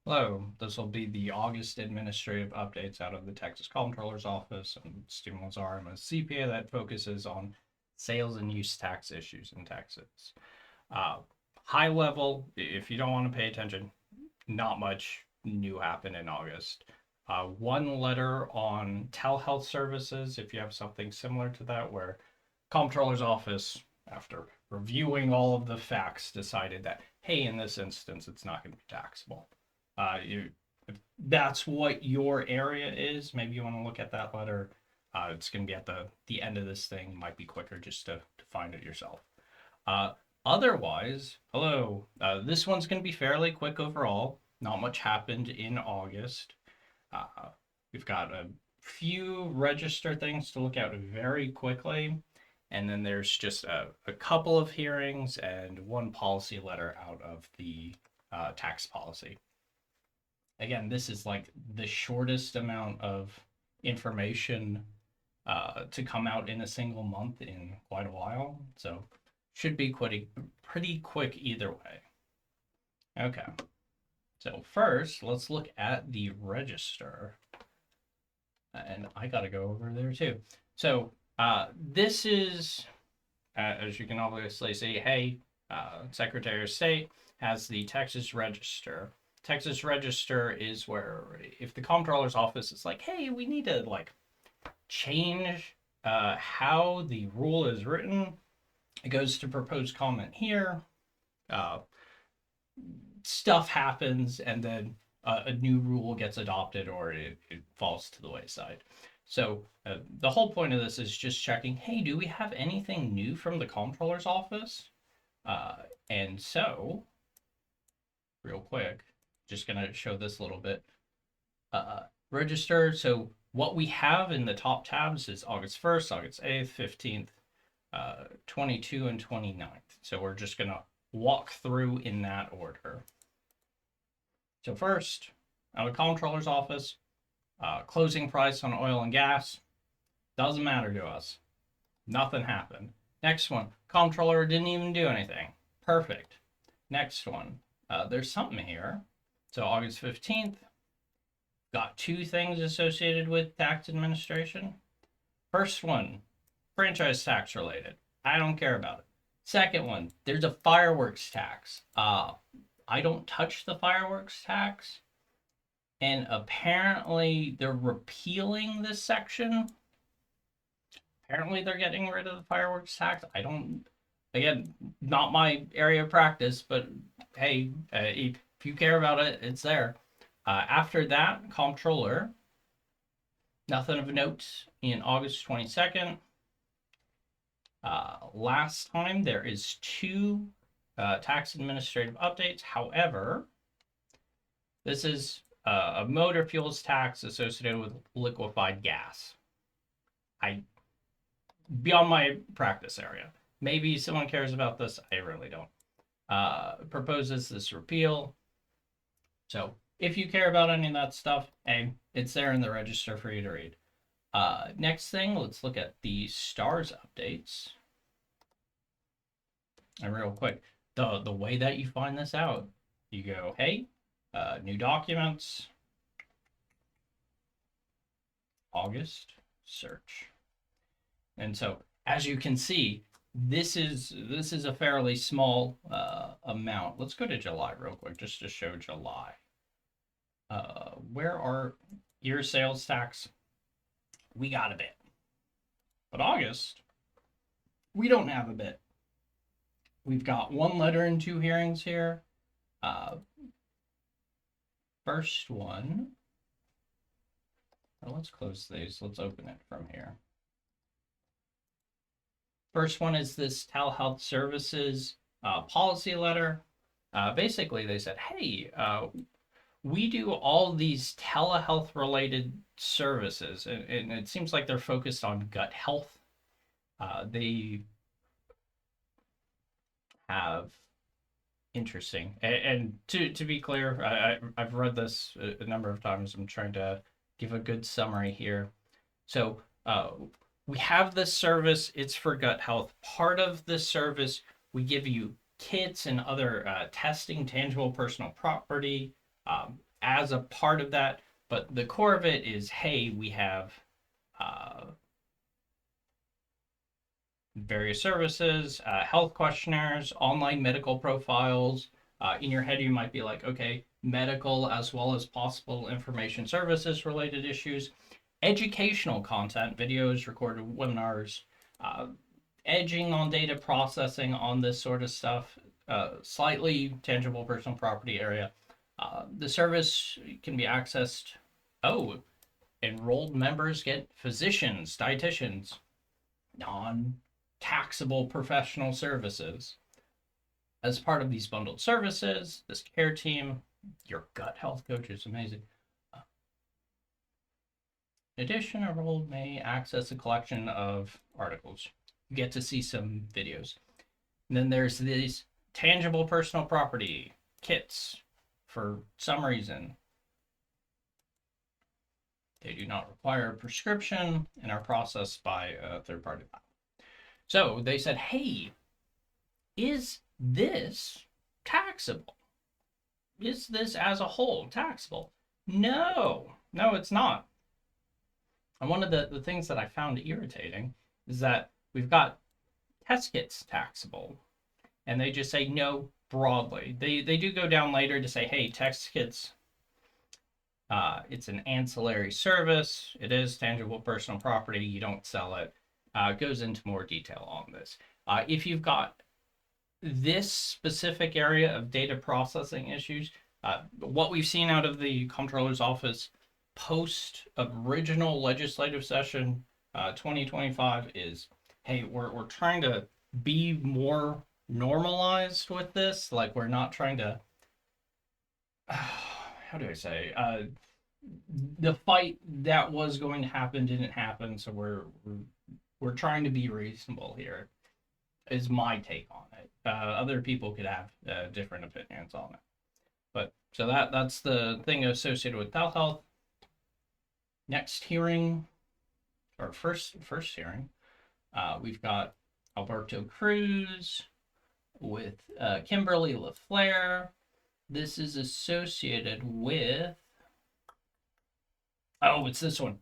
Hello, this will be the August administrative updates out of the Texas Comptroller's Office. I'm Stephen Lazar. I'm a CPA that focuses on sales and use tax issues in Texas. Uh, High level, if you don't want to pay attention, not much new happened in August. One letter on telehealth services, if you have something similar to that, where Comptroller's Office, after reviewing all of the facts, decided that, hey, in this instance, it's not going to be taxable. If that's what your area is, maybe you want to look at that letter. It's going to be at the end of this thing. Might be quicker just to find it yourself. Uh, Otherwise, hello. This one's going to be fairly quick overall. Not much happened in August. Uh, we've got a few register things to look at very quickly. And then there's just a couple of hearings and one policy letter out of the tax policy. Again, this is like the shortest amount of information to come out in a single month in quite a while. So should be pretty quick either way. Okay. So first, let's look at the register. And I got to go over there too. So this is, as you can obviously see, hey, Secretary of State has the Texas Register. Texas Register is where if the comptroller's office is like, hey, we need to like change how the rule is written, it goes to proposed comment here. Uh, Stuff happens, and then a new rule gets adopted or it falls to the wayside. So the whole point of this is just checking, hey, do we have anything new from the comptroller's office? And so, real quick, just going to show this a little bit. Register. So what we have in the top tabs is August 1st, August 8th, 15th, 22, and 29th. So we're just going to walk through in that order. So first, out of comptroller's office, closing price on oil and gas doesn't matter to us. Nothing happened. Next one, comptroller didn't even do anything. Perfect. Next one, there's something here. So August 15th, got two things associated with tax administration. First one, franchise tax related. I don't care about it. Second one, there's a fireworks tax. I don't touch the fireworks tax. And apparently they're repealing this section. Apparently they're getting rid of the fireworks tax. I don't, again, not my area of practice, but hey, if you care about it, it's there. After that, comptroller, nothing of note in August 22nd. Last time there is two tax administrative updates. However, this is a motor fuels tax associated with liquefied gas. Beyond my practice area. Maybe someone cares about this. I really don't. Proposes this repeal. So if you care about any of that stuff, hey, it's there in the register for you to read. Next thing, let's look at the STARS updates. And real quick, the way that you find this out, you go, hey, new documents, August, search. And so, as you can see, this is a fairly small amount. Let's go to July real quick, just to show July. Where are your sales tax? We got a bit. But August, we don't have a bit. We've got one letter and two hearings here. First one, let's close these. Let's open it from here. First one is this telehealth services policy letter. Basically, they said, hey, we do all these telehealth related services, and it seems like they're focused on gut health. They have interesting, and to be clear, I've read this a number of times. I'm trying to give a good summary here. So we have this service. It's for gut health. Part of this service, we give you kits and other testing, tangible personal property, as a part of that, but the core of it is, hey, we have various services, health questionnaires, online medical profiles. In your head, you might be like, okay, medical as well as possible information services related issues, educational content, videos, recorded webinars, uh, edging on data processing on this sort of stuff, slightly tangible personal property area. The service can be accessed. Oh, enrolled members get physicians, dietitians, non taxable professional services. As part of these bundled services, this care team, your gut health coach is amazing. In addition, enrolled may access a collection of articles. You get to see some videos. And then there's these tangible personal property kits for some reason. They do not require a prescription and are processed by a third party lab. So they said, hey, is this taxable? Is this as a whole taxable? No, it's not. And one of the things that I found irritating is that we've got test kits taxable, and they just say no broadly. They do go down later to say, hey, test kits, it's an ancillary service. It is tangible personal property. You don't sell it. It goes into more detail on this. If you've got this specific area of data processing issues, what we've seen out of the Comptroller's Office post original legislative session 2025 is, hey, we're trying to be more normalized with this. Like, we're not trying to how do I say, the fight that was going to happen didn't happen, so we're trying to be reasonable here, is my take on it. Other people could have different opinions on it, but so that's the thing associated with telehealth. Next hearing, or first hearing, we've got Alberto Cruz with Kimberly LaFleur. This is associated with, oh, it's this one.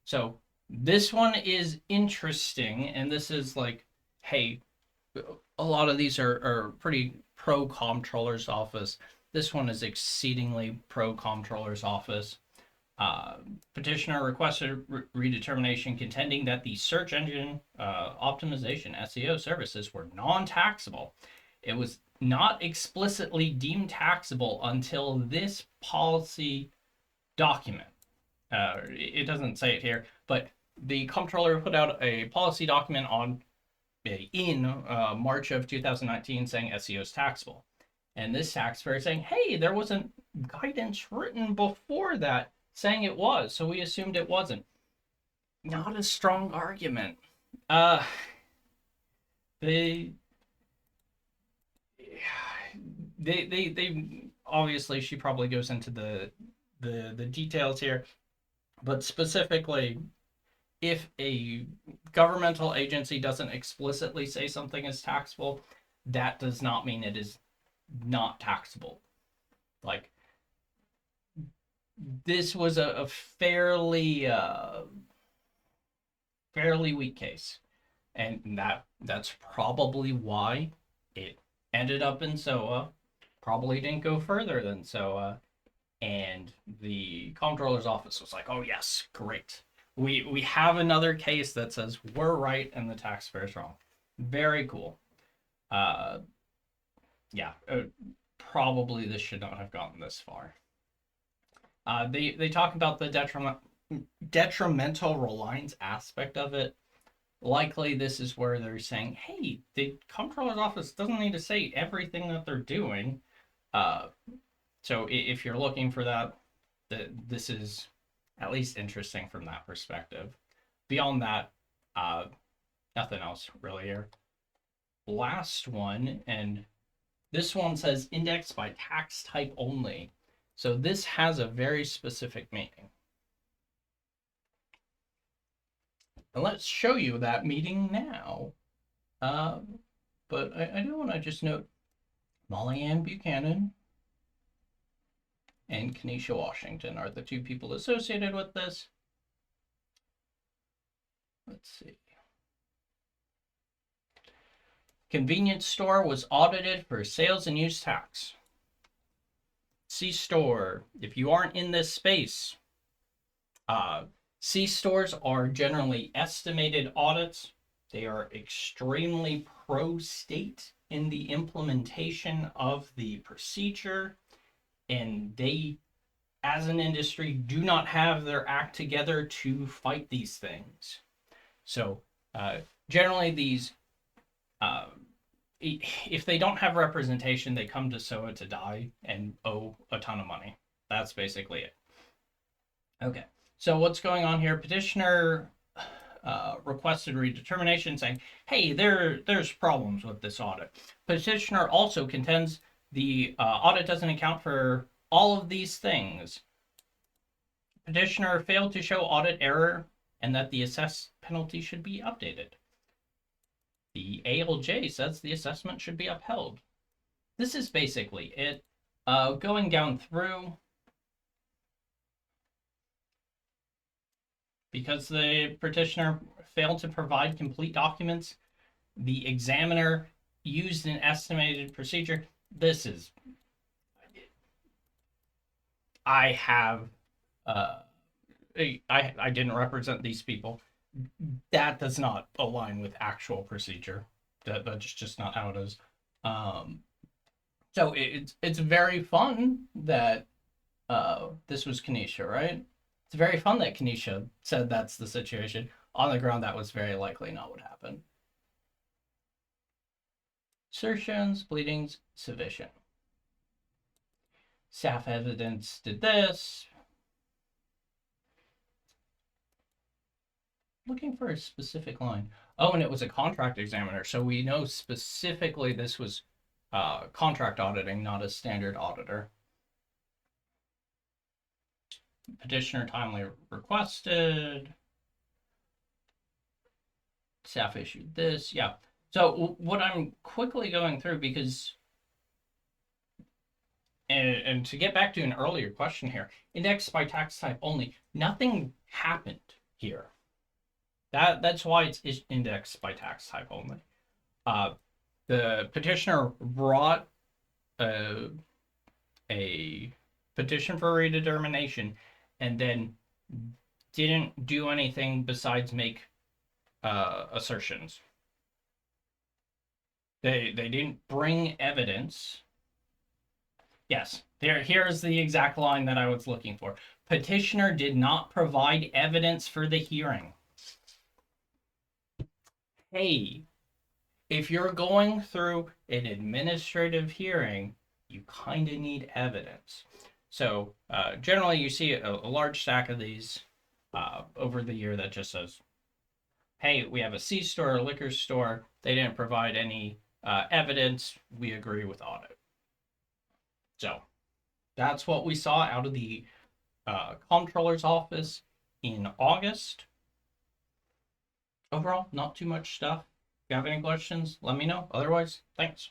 So this one is interesting, and this is like, hey, a lot of these are pretty pro Comptroller's Office. This one is exceedingly pro Comptroller's Office. Petitioner requested redetermination, contending that the search engine optimization SEO services were non-taxable. It was not explicitly deemed taxable until this policy document. It doesn't say it here, but the comptroller put out a policy document in March of 2019 saying SEO is taxable. And this taxpayer saying, hey, there wasn't guidance written before that saying it was, so we assumed it wasn't. Not a strong argument. They obviously, she probably goes into the details here, but specifically, if a governmental agency doesn't explicitly say something is taxable, that does not mean it is not taxable. Like, this was a fairly weak case, and that's probably why it ended up in SOA. Probably didn't go further than SOA, and the Comptroller's Office was like, "Oh yes, great. We have another case that says we're right and the taxpayer's wrong. Very cool." Yeah, probably this should not have gotten this far. They talk about the detrimental reliance aspect of it. Likely, this is where they're saying, "Hey, the Comptroller's Office doesn't need to say everything that they're doing." So if you're looking for that, this is at least interesting from that perspective. Beyond that, nothing else really here. Last one, and this one says index by tax type only. So this has a very specific meaning. And let's show you that meeting now. But I do want to just note Molly Ann Buchanan and Kenesha Washington are the two people associated with this. Let's see. Convenience store was audited for sales and use tax. C-store, if you aren't in this space, C-stores are generally estimated audits. They are extremely pro-state in the implementation of the procedure, and they, as an industry, do not have their act together to fight these things. So generally these, if they don't have representation, they come to SOA to die and owe a ton of money. That's basically it. Okay, so what's going on here? Petitioner requested redetermination saying, hey, there's problems with this audit. Petitioner also contends the audit doesn't account for all of these things. Petitioner failed to show audit error and that the assessed penalty should be updated. The ALJ says the assessment should be upheld. This is basically it. Going down through, because the petitioner failed to provide complete documents, the examiner used an estimated procedure. This is, I have, I didn't represent these people. That does not align with actual procedure. That's just not how it is. So it's very fun that this was Kenesha, right? It's very fun that Kenesha said that's the situation. On the ground, that was very likely not what happened. Assertions, pleadings, sufficient. Staff evidence did this. Looking for a specific line. Oh, and it was a contract examiner. So we know specifically this was contract auditing, not a standard auditor. Petitioner timely requested. Staff issued this. Yeah. So what I'm quickly going through, because, and to get back to an earlier question here, indexed by tax type only, nothing happened here. That's why it's indexed by tax type only. The petitioner brought a petition for redetermination and then didn't do anything besides make assertions. They didn't bring evidence. Yes, here's the exact line that I was looking for. Petitioner did not provide evidence for the hearing. Hey, if you're going through an administrative hearing, you kind of need evidence. So generally you see a large stack of these over the year that just says, hey, we have a C-store, a liquor store. They didn't provide any evidence. We agree with audit. So that's what we saw out of the comptroller's office in August. Overall, not too much stuff. If you have any questions, let me know. Otherwise, thanks.